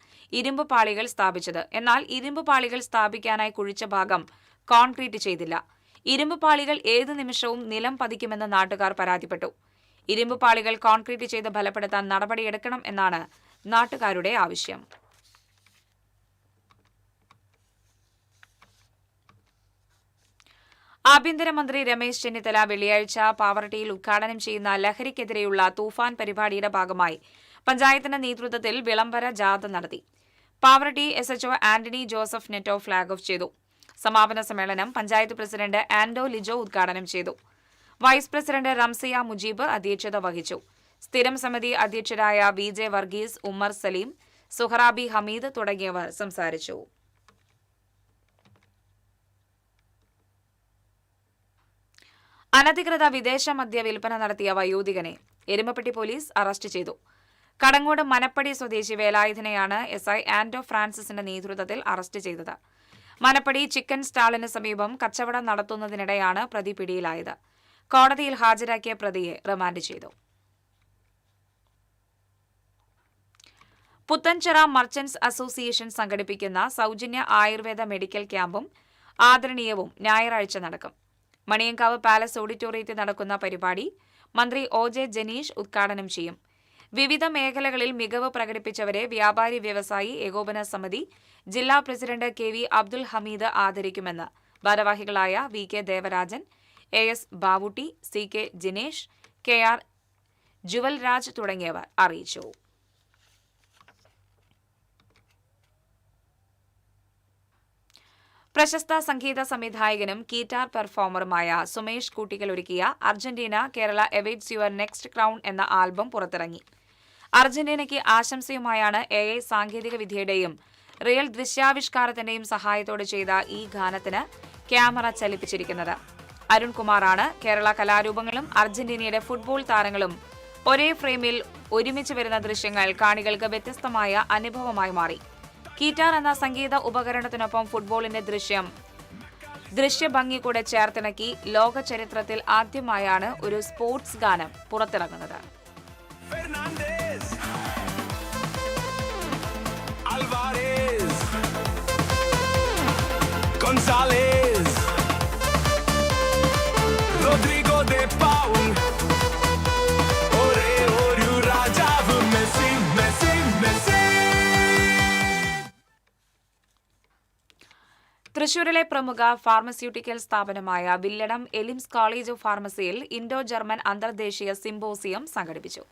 A: ഇരുമ്പ് പാളികൾ സ്ഥാപിച്ചത്. എന്നാൽ ഇരുമ്പ് പാളികൾ സ്ഥാപിക്കാനായി കുഴിച്ച ഭാഗം കോൺക്രീറ്റ് ചെയ്തില്ല. ഇരുമ്പ് പാളികൾ ഏതു നിമിഷവും നിലം പതിക്കുമെന്ന് നാട്ടുകാർ പരാതിപ്പെട്ടു. ഇരുമ്പ് പാളികൾ കോൺക്രീറ്റ് ചെയ്ത് ഫലപ്പെടുത്താൻ നടപടിയെടുക്കണം എന്നാണ് നാട്ടുകാരുടെ ആവശ്യം. ആഭ്യന്തരമന്ത്രി രമേശ് ചെന്നിത്തല വെള്ളിയാഴ്ച പാവറട്ടിയിൽ ഉദ്ഘാടനം ചെയ്യുന്ന ലഹരിക്കെതിരെയുള്ള തൂഫാൻ പരിപാടിയുടെ ഭാഗമായി പഞ്ചായത്തിന്റെ നേതൃത്വത്തിൽ വിളംബര ജാഥ നടത്തി. Pavaratty SHO Antony Joseph Netto flag off ചെയ്തു. സമാപന സമ്മേളനം പഞ്ചായത്ത് പ്രസിഡന്റ് ആൻഡോ ലിജോ ഉദ്ഘാടനം ചെയ്തു. വൈസ് പ്രസിഡന്റ് റംസിയ മുജീബ് അധ്യക്ഷത വഹിച്ചു. സ്ഥിരം സമിതി അധ്യക്ഷരായ VJ വർഗീസ്, ഉമ്മർ സലീം, സുഹറാബി ഹമീദ് തുടങ്ങിയവർ സംസാരിച്ചു. അനധികൃത വിദേശ മദ്യ വിൽപ്പന നടത്തിയ വയോധികനെ എരുമപ്പെട്ടി പോലീസ് അറസ്റ്റ് ചെയ്തു. കടങ്ങോട് മനപ്പടി സ്വദേശി വേലായുധനെയാണ് SI ആൻഡോ ഫ്രാൻസിസിന്റെ നേതൃത്വത്തിൽ അറസ്റ്റ് ചെയ്തത്. മനപ്പടി ചിക്കൻ സ്റ്റാളിന് സമീപം കച്ചവടം നടത്തുന്നതിനിടെയാണ് പ്രതി പിടിയിലായത്. കോടതിയിൽ ഹാജരാക്കിയ പ്രതിയെ റിമാൻഡ് ചെയ്തു. പുത്തൻചിറ മർച്ചന്റ്സ് അസോസിയേഷൻ സംഘടിപ്പിക്കുന്ന സൗജന്യ ആയുർവേദ മെഡിക്കൽ ക്യാമ്പും ആദരണീയവും ഞായറാഴ്ച നടക്കും. മണിയങ്കാവ് പാലസ് ഓഡിറ്റോറിയത്തിൽ നടക്കുന്ന പരിപാടി മന്ത്രി OJ ജനീഷ് ഉദ്ഘാടനം ചെയ്യും. വിവിധ മേഖലകളിൽ മികവ് പ്രകടിപ്പിച്ചവരെ വ്യാപാരി വ്യവസായി ഏകോപന സമിതി ജില്ലാ പ്രസിഡന്റ് KV അബ്ദുൽ ഹമീദ് ആദരിക്കുമെന്ന് ഭാരവാഹികളായ VK Devarajan, AS Bavutty, CK Jinesh, KR ജുവൽരാജ് തുടങ്ങിയവർ അറിയിച്ചു. പ്രശസ്ത സംഗീത സംവിധായകനും ഗീറ്റാർ പെർഫോമറുമായ സുമേഷ് കൂട്ടിക്കൽ ഒരുക്കിയ Argentina Kerala awaits your next crown എന്ന ആൽബം പുറത്തിറങ്ങി. അർജന്റീനയ്ക്ക് ആശംസയുമായാണ് AI സാങ്കേതിക വിദ്യയുടെയും റിയൽ ദൃശ്യാവിഷ്കാരത്തിന്റെയും സഹായത്തോടെ ചെയ്ത ഈ ഗാനത്തിന് ക്യാമറ ചലിപ്പിച്ചിരിക്കുന്നത്. അരുൺകുമാറാണ്. കേരള കലാരൂപങ്ങളും അർജന്റീനയുടെ ഫുട്ബോൾ താരങ്ങളും ഒരേ ഫ്രെയിമിൽ ഒരുമിച്ച് വരുന്ന ദൃശ്യങ്ങൾ കാണികൾക്ക് വ്യത്യസ്തമായ അനുഭവമായി മാറി. ഗീറ്റാർ എന്ന സംഗീത ഉപകരണത്തിനൊപ്പം ഫുട്ബോളിന്റെ ദൃശ്യഭംഗി കൂടെ ചേർത്തിണക്കി ലോക ചരിത്രത്തിൽ ആദ്യമായാണ് ഒരു സ്പോർട്സ് ഗാനം പുറത്തിറങ്ങുന്നത്. തൃശൂരിലെ പ്രമുഖ ഫാർമസ്യൂട്ടിക്കൽ സ്ഥാപനമായ വില്ലടം എലിംസ് കോളേജ് ഓഫ് ഫാർമസിയിൽ ഇൻഡോ ജർമ്മൻ അന്തർദേശീയ സിംബോസിയം സംഘടിപ്പിച്ചു.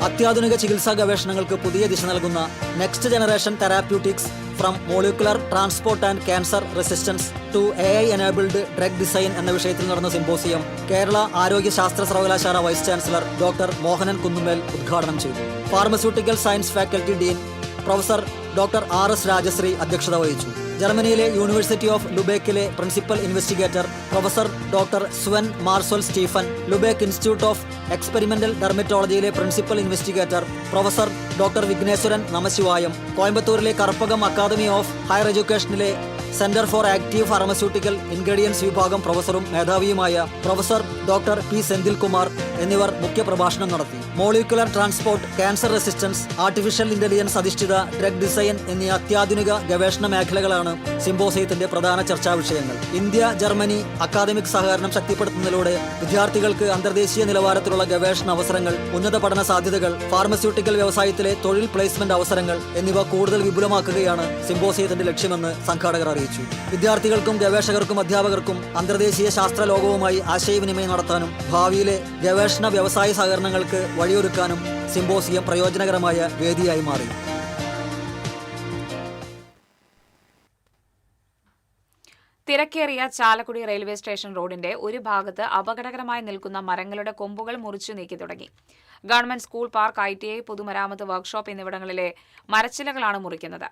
P: അത്യാധുനിക ചികിത്സാ ഗവേഷണങ്ങൾക്ക് പുതിയ ദിശ നൽകുന്ന next generation therapeutics from molecular transport and cancer resistance to AI enabled drug design എന്ന വിഷയത്തിൽ നടന്ന സിംബോസിയം കേരള ആരോഗ്യ ശാസ്ത്ര സർവകലാശാല vice chancellor doctor Mohanan Kunnumel ഉദ്ഘാടനം ചെയ്തു. Pharmaceutical science faculty dean professor doctor RS Rajasree അധ്യക്ഷത വഹിച്ചു. ജർമ്മനിയിലെ യൂണിവേഴ്സിറ്റി ഓഫ് ലുബേക്കിലെ principal investigator professor doctor Sven Marcel Stephen, ലുബേക്ക് institute of experimental ഡെർമറ്റോളജിയിലെ principal investigator professor doctor Vigneshwaran Namasivayam, കോയമ്പത്തൂരിലെ കർപ്പകം അക്കാദമി ഓഫ് ഹയർ എഡ്യൂക്കേഷനിലെ centre for active pharmaceutical ingredients വിഭാഗം പ്രൊഫസറും മേധാവിയുമായ പ്രൊഫസർ ഡോക്ടർ P. സെന്തിൽകുമാർ എന്നിവർ മുഖ്യപ്രഭാഷണം നടത്തി. Molecular transport, cancer resistance, artificial intelligence അധിഷ്ഠിത ഡ്രഗ് ഡിസൈൻ എന്നീ അത്യാധുനിക ഗവേഷണ മേഖലകളാണ് സിംബോസിയത്തിന്റെ പ്രധാന ചർച്ചാ വിഷയങ്ങൾ. ഇന്ത്യ ജർമ്മനി അക്കാദമിക് സഹകരണം ശക്തിപ്പെടുത്തുന്നതിലൂടെ വിദ്യാർത്ഥികൾക്ക് അന്തർദേശീയ നിലവാരത്തിലുള്ള ഗവേഷണ അവസരങ്ങൾ, ഉന്നത പഠന സാധ്യതകൾ, ഫാർമസ്യൂട്ടിക്കൽ വ്യവസായത്തിലെ തൊഴിൽ പ്ലേസ്മെന്റ് അവസരങ്ങൾ എന്നിവ കൂടുതൽ വിപുലമാക്കുകയാണ് സിംബോസിയത്തിന്റെ ലക്ഷ്യമെന്ന് സംഘാടകർ അറിയിച്ചു. വിദ്യാർത്ഥികൾക്കും ഗവേഷകർക്കും അധ്യാപകർക്കും അന്തർദേശീയ ശാസ്ത്ര ലോകവുമായി ആശയവിനിമയം നടത്താനും ഭാവിയിലെ ഗവേഷണ വ്യവസായ സഹകരണങ്ങൾക്ക് വഴിയൊരുക്കാനും സിംബോസിയം പ്രയോജനകരമായ വേദിയായി മാറി.
A: തിരക്കേറിയ ചാലക്കുടി റെയിൽവേ സ്റ്റേഷൻ റോഡിന്റെ ഒരു ഭാഗത്ത് അപകടകരമായി നിൽക്കുന്ന മരങ്ങളുടെ കൊമ്പുകൾ മുറിച്ചു നീക്കി തുടങ്ങി. ഗവൺമെന്റ് സ്കൂൾ, പാർക്ക്, ITI, പൊതുമരാമത്ത് വർക്ക്ഷോപ്പ് എന്നിവിടങ്ങളിലെ മരച്ചിലകളാണ് മുറിക്കുന്നത്.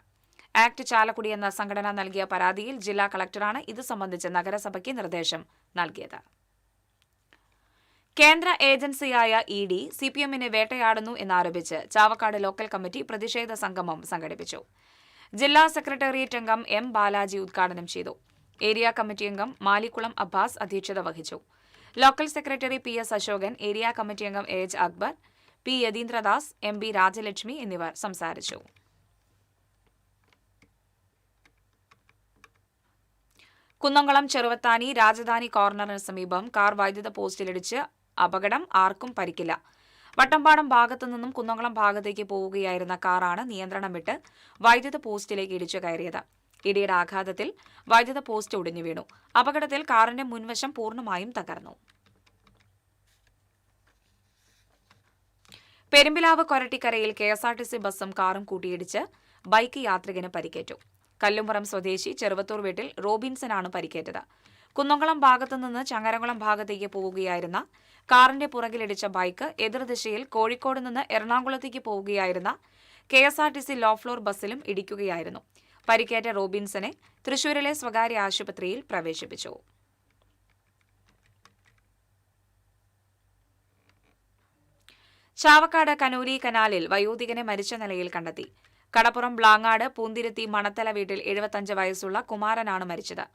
A: ആക്ട് ചാലക്കുടി എന്ന സംഘടന നൽകിയ പരാതിയിൽ ജില്ലാ കളക്ടറാണ് ഇത് സംബന്ധിച്ച് നഗരസഭയ്ക്ക് നിർദ്ദേശം നൽകിയത്. കേന്ദ്ര ഏജൻസിയായ ED CPMനെ വേട്ടയാടുന്നു എന്നാരോപിച്ച് ചാവക്കാട് ലോക്കൽ കമ്മിറ്റി പ്രതിഷേധ സംഗമം സംഘടിപ്പിച്ചു. ജില്ലാ സെക്രട്ടേറിയറ്റ് അംഗം M. ബാലാജി ഉദ്ഘാടനം ചെയ്തു. ഏരിയ കമ്മിറ്റി അംഗം മാലിക്കുളം അബ്ബാസ് അധ്യക്ഷത വഹിച്ചു. Local secretary PS. Ashokan, area committee അംഗം AH. Akbar, P. Yatheendradas, MB. Rajalakshmi എന്നിവർ സംസാരിച്ചു. കുന്നംകുളം ചെറുവത്താനി രാജധാനി കോർണറിന് സമീപം കാർ വൈദ്യുത പോസ്റ്റിലിടിച്ച് അപകടം, ആർക്കും പരിക്കില്ല. വട്ടമ്പാടം ഭാഗത്തു നിന്നും കുന്നംകുളം ഭാഗത്തേക്ക് പോവുകയായിരുന്ന കാറാണ് നിയന്ത്രണം വിട്ട് വൈദ്യുത പോസ്റ്റിലേക്ക് ഇടിച്ചു കയറിയത്. ഇടിയുടെ ആഘാതത്തിൽ വൈദ്യുത പോസ്റ്റ് ഒടിഞ്ഞു വീണു. അപകടത്തിൽ കാറിന്റെ മുൻവശം പൂർണ്ണമായും തകർന്നു. പെരുമ്പിലാവ് കൊരട്ടിക്കരയിൽ KSRTC ബസ്സും കാറും കൂട്ടിയിടിച്ച് ബൈക്ക് യാത്രികന് പരിക്കേറ്റു. കല്ലുംപുറം സ്വദേശി ചെറുവത്തൂർ വീട്ടിൽ റോബിൻസനാണ് പരിക്കേറ്റത്. കുന്നംകുളം ഭാഗത്തു നിന്ന് ചങ്ങരംകുളം ഭാഗത്തേക്ക് പോവുകയായിരുന്ന കാറിന്റെ പുറകിലിടിച്ച ബൈക്ക് എതിർദിശയിൽ കോഴിക്കോട് നിന്ന് എറണാകുളത്തേക്ക് പോവുകയായിരുന്ന KSRTC ലോ ഫ്ലോർ ബസ്സിലും ഇടിക്കുകയായിരുന്നു. പരിക്കേറ്റ റോബിൻസനെ തൃശൂരിലെ സ്വകാര്യ ആശുപത്രിയിൽ പ്രവേശിപ്പിച്ചു. ചാവക്കാട് കനൂരി കനാലിൽ വയോധികനെ മരിച്ച നിലയിൽ കണ്ടെത്തി. കടപ്പുറം ബ്ലാങ്ങാട് പൂന്തിരുത്തി മണത്തല വീട്ടിൽ 75 വയസ്സുള്ള കുമാരനാണ് മരിച്ചത്.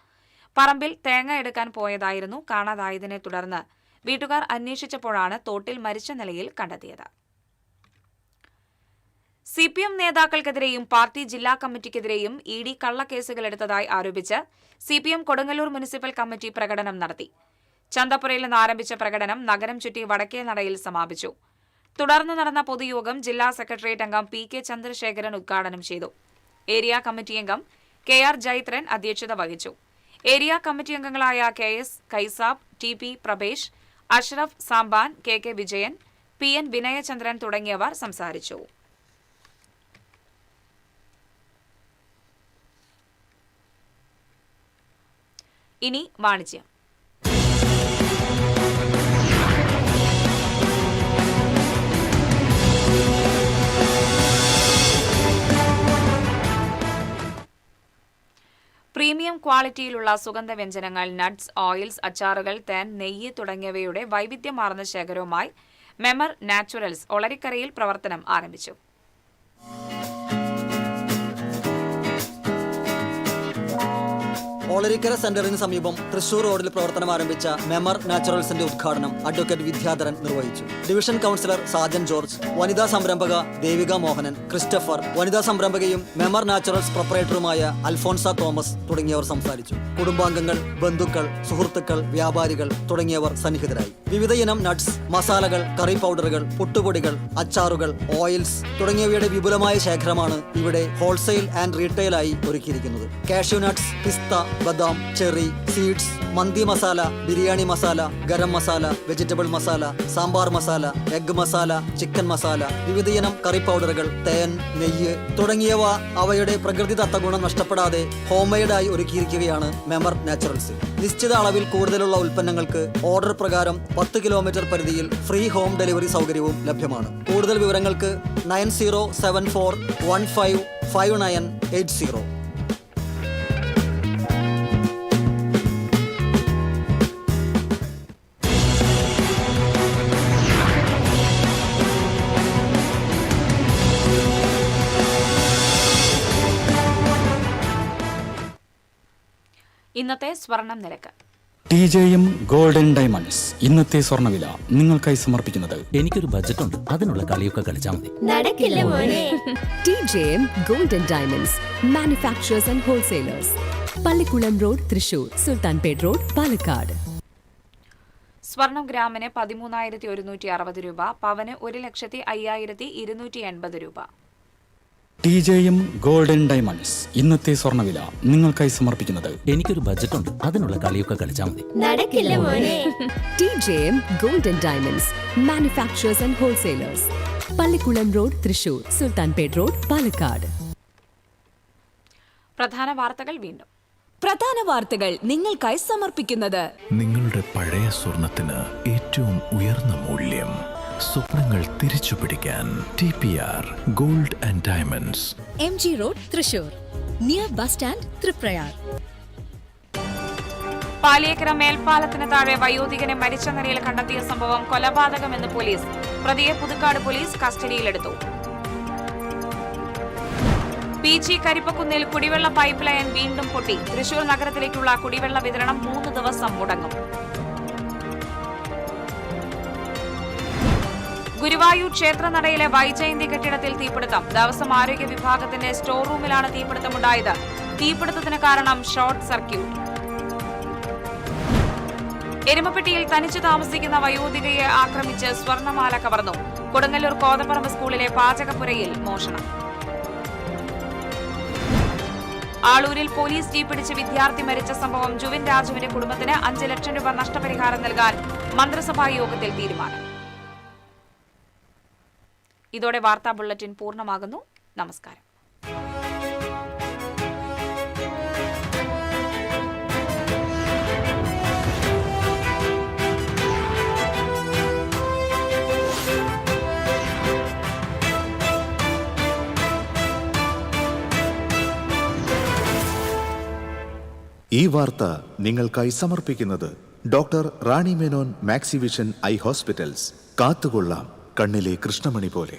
A: പറമ്പിൽ തേങ്ങ എടുക്കാൻ പോയതായിരുന്നു. കാണാതായതിനെ തുടർന്ന് വീട്ടുകാർ അന്വേഷിച്ചപ്പോഴാണ് തോട്ടിൽ മരിച്ച നിലയിൽ കണ്ടെത്തിയത്. CPM നേതാക്കൾക്കെതിരെയും പാർട്ടി ജില്ലാ കമ്മിറ്റിക്കെതിരെയും ED കള്ളക്കേസുകൾ എടുത്തതായി ആരോപിച്ച് CPM കൊടുങ്ങല്ലൂർ മുനിസിപ്പൽ കമ്മിറ്റി പ്രകടനം നടത്തി. ചന്തപ്പുരയിൽ നിന്ന് ആരംഭിച്ച പ്രകടനം നഗരം ചുറ്റി വടക്കേ നടയിൽ സമാപിച്ചു. തുടർന്ന് നടന്ന പൊതുയോഗം ജില്ലാ സെക്രട്ടേറിയറ്റ് അംഗം PK ചന്ദ്രശേഖരൻ ഉദ്ഘാടനം ചെയ്തു. ഏരിയ കമ്മിറ്റി അംഗം KR ജൈത്രൻ അധ്യക്ഷത വഹിച്ചു. ഏരിയ കമ്മിറ്റി അംഗങ്ങളായ KS Kaisab, TP Prabhesh, Ashraf Sampan, KK Vijayan, PN Vinayachandran തുടങ്ങിയവർ സംസാരിച്ചു. ഇനി വാണിജ്യം. പ്രീമിയം ക്വാളിറ്റിയിലുള്ള സുഗന്ധവ്യഞ്ജനങ്ങൾ, നട്ട്സ്, ഓയിൽസ്, അച്ചാറുകൾ, തേൻ, നെയ്യ് തുടങ്ങിയവയുടെ വൈവിധ്യമാർന്ന ശേഖരവുമായി മെമർ നാച്ചുറൽസ് ഒളരിക്കരയിൽ പ്രവർത്തനം ആരംഭിച്ചു.
P: ഒളരിക്കര സെന്ററിന് സമീപം തൃശൂർ റോഡിൽ പ്രവർത്തനം ആരംഭിച്ച മെമർ നാച്ചുറൽസിന്റെ ഉദ്ഘാടനം അഡ്വക്കേറ്റ് വിദ്യാധരൻ നിർവഹിച്ചു. ഡിവിഷൻ കൗൺസിലർ സാജൻ ജോർജ്, വനിതാ സംരംഭക ദേവിക മോഹനൻ, ക്രിസ്റ്റഫർ, വനിതാ സംരംഭകയും മെമർ നാച്ചുറൽസ് പ്രൊപ്പറേറ്ററുമായ അൽഫോൺസ തോമസ് തുടങ്ങിയവർ സംസാരിച്ചു. കുടുംബാംഗങ്ങൾ, ബന്ധുക്കൾ, സുഹൃത്തുക്കൾ, വ്യാപാരികൾ തുടങ്ങിയവർ സന്നിഹിതരായി. വിവിധ ഇനം നട്ട്സ്, മസാലകൾ, കറി പൗഡറുകൾ, പുട്ടുപൊടികൾ, അച്ചാറുകൾ, ഓയിൽസ് തുടങ്ങിയവയുടെ വിപുലമായ ശേഖരമാണ് ഇവിടെ ഹോൾസെയിൽ ആൻഡ് റീറ്റെയിൽ ആയി ഒരുക്കിയിരിക്കുന്നത്. കാഷ്യൂ നട്ട്സ്, പിസ്ത, ബദാം, ചെറി, സീഡ്സ്, മന്തി masala, biryani masala, garam masala, vegetable masala, sambar masala, egg masala, chicken masala, വിവിധയിനം കറി പൗഡറുകൾ, തേൻ, നെയ്യ് തുടങ്ങിയവ അവയുടെ പ്രകൃതിദത്ത ഗുണം നഷ്ടപ്പെടാതെ ഹോംമെയ്ഡായി ഒരുക്കിയിരിക്കുകയാണ് മെമർ നാച്ചുറൽസ്. നിശ്ചിത അളവിൽ കൂടുതലുള്ള ഉൽപ്പന്നങ്ങൾക്ക് ഓർഡർ പ്രകാരം 10 കിലോമീറ്റർ പരിധിയിൽ ഫ്രീ ഹോം ഡെലിവറി സൗകര്യവും ലഭ്യമാണ്. കൂടുതൽ വിവരങ്ങൾക്ക് 9074155980.
A: ഇന്നത്തെ സ്വർണം നിരക്ക്.
Q: TJM ഗോൾഡൻ ഡയമണ്ട്സ് ഇന്നത്തെ സ്വർണ്ണവില നിങ്ങൾക്കായി സമർപ്പിക്കുന്നത്
B: എനിക്കൊരു ബജറ്റ് ഉണ്ട്, അതിനുള്ള കളിയൊക്കെ കളിച്ചാൽ മതി.
C: നടക്കില്ല മോനെ. TJM golden diamonds manufacturers and wholesalers, Pallikkulam road, Thrissur, Sultanpet road, Palakkad.
A: സ്വർണം ഗ്രാമിന് 13,160 രൂപ, പവന് 1,05,280 രൂപ.
Q: TJM ഗോൾഡൻ ഡയമണ്ട്സ് ഇന്നത്തെ സ്വർണ്ണവില നിങ്ങൾക്കായി സമർപ്പിക്കുന്നത്
B: എനിക്കൊരു ബജറ്റ് ഉണ്ട്, അതിനുള്ള കളിയൊക്കെ കളിച്ചാൽ മതി.
C: നടക്കില്ല മോനെ. TJM golden diamonds manufacturers and wholesalers, Pallikkulam road, Thrissur, Sultanpet road, Palakkad.
A: പ്രധാന വാർത്തകൾ വീണ്ടും.
C: പ്രധാന വാർത്തകൾ നിങ്ങൾക്കായി സമർപ്പിക്കുന്നത്
B: നിങ്ങളുടെ പഴയ സ്വർണത്തിന് ഏറ്റവും ഉയർന്ന മൂല്യം. സ്വപ്നങ്ങൾ തിരിച്ചു പിടിക്കാൻ TPR gold and diamonds,
C: MG road, Thrissur, near bus stand, Triprayar.
A: Paliyekkara മേൽപ്പാലത്തിന് താഴെ വയോധികനെ മരിച്ച നിലയിൽ കണ്ടെത്തിയ സംഭവം കൊലപാതകമെന്ന് പോലീസ്. പ്രതിയെ പുതുക്കാട് പോലീസ് കസ്റ്റഡിയിലെടുത്തു. PG കരിപ്പക്കുന്നിൽ കുടിവെള്ള പൈപ്പ് ലൈൻ വീണ്ടും പൊട്ടി. തൃശൂർ നഗരത്തിലേക്കുള്ള കുടിവെള്ള വിതരണം 3 ദിവസം മുടങ്ങും. ഗുരുവായൂർ ക്ഷേത്രനടയിലെ വൈജയന്തി കെട്ടിടത്തിൽ തീപിടുത്തം. ദേവസ്വം ആരോഗ്യ വിഭാഗത്തിന്റെ സ്റ്റോർ റൂമിലാണ് തീപിടുത്തമുണ്ടായത്. തീപിടുത്തത്തിന് കാരണം ഷോർട്ട് സർക്യൂട്ട്. എരുമപ്പെട്ടിയിൽ തനിച്ചു താമസിക്കുന്ന വയോധികയെ ആക്രമിച്ച് സ്വർണമാല കവർന്നു. കൊടുങ്ങല്ലൂർ കോതപ്പറമ്പ് സ്കൂളിലെ പാചകപ്പുരയിൽ മോഷണം. ആളൂരിൽ പോലീസ് ജീപ്പിടിച്ച് വിദ്യാർത്ഥി മരിച്ച സംഭവം. ജുവിൻ രാജുവിന്റെ കുടുംബത്തിന് 5 ലക്ഷം രൂപ നഷ്ടപരിഹാരം നൽകാൻ മന്ത്രിസഭാ യോഗത്തിൽ തീരുമാനം. ഇതോടെ വാർത്താ ബുള്ളറ്റിൻ പൂർണ്ണമാകുന്നു. നമസ്കാരം.
J: ഈ വാർത്ത നിങ്ങൾക്കായി സമർപ്പിക്കുന്നത് doctor Rani Menon Maxivision I hospitals. കാത്തുകൊള്ളാം കണ്ണിലെ കൃഷ്ണമണി പോലെ.